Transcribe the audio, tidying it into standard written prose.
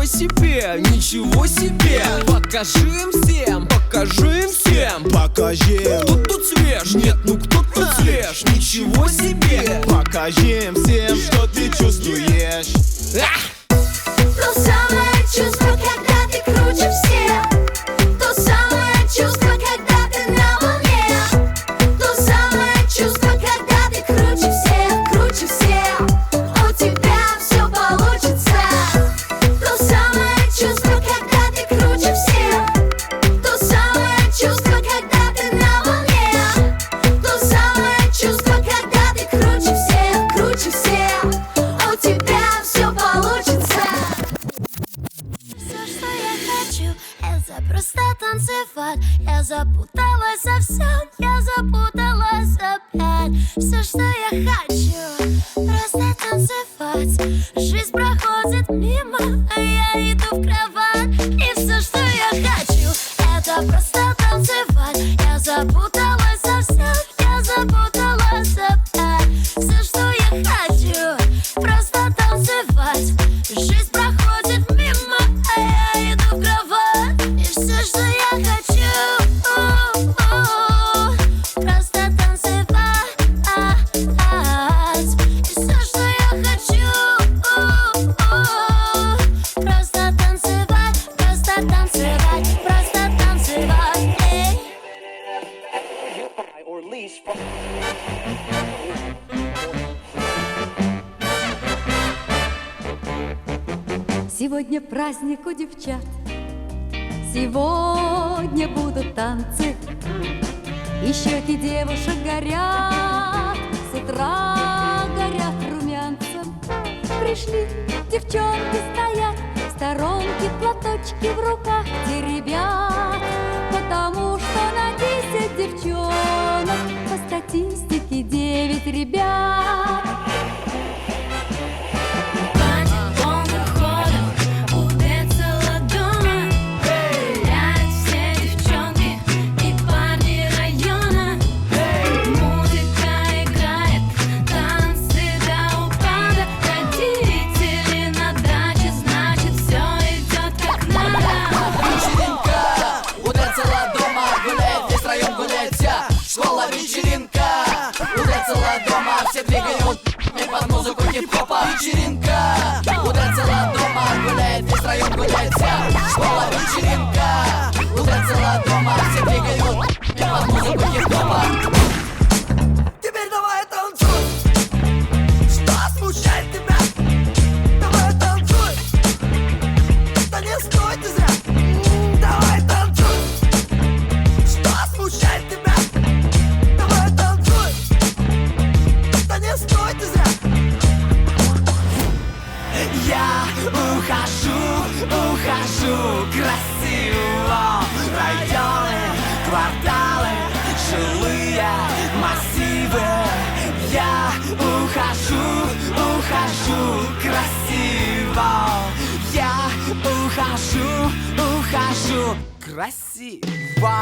ничего себе, ничего себе. Покажи им всем, покажи им всем. Покажи им, кто тут свеж, нет, ну кто тут свеж. Ничего себе. покажи им всем, что ты чувствуешь. То самое чувство, когда ты круче всех. То самое чувство, когда ты на волне. То самое чувство, когда ты круче всех, круче всех. У тебя все получится. То самое чувство, когда ты круче всех. То самое чувство, когда ты на волне. То самое чувство, когда ты круче всех, круче всех. У тебя все получится. Все, что я хочу, это просто танцевать. Я запуталась совсем, я запуталась опять. Все, что я хочу, просто танцевать. Жизнь проходит мимо, а я иду в кровать. И все, что я хочу, это просто танцевать. Я запуталась совсем, я запуталась опять. Все, что я хочу, просто танцевать. Жизнь проходит мимо, а я иду в кровать. И все, что я хочу, просто танцевать. И все, что я хочу, просто танцевать, просто танцевать, просто танцевать. Сегодня праздник у девчат, сегодня будут танцы, и щеки девушек горят, с утра горят румянцем. Пришли девчонки стоять, в сторонке платочки в руках теребят, потому что на 10 девчонок по статистике 9 ребят. Все двигают мне под музыку хип-хопа. Вечеринка, утра цела дома гуляет, весь район гуляет вся школа. Вечеринка, утра цела дома, все двигают мне под музыку хип-хопа. Теперь давай танцуй. Что смущает тебя? Давай танцуй. Да не стой ты зря. Давай танцуй. Что смущает тебя? Давай танцуй. Да не стой ты зря. Я ухожу красиво. Районы, кварталы, жилые массивы. Я ухожу красиво. Я ухожу красиво.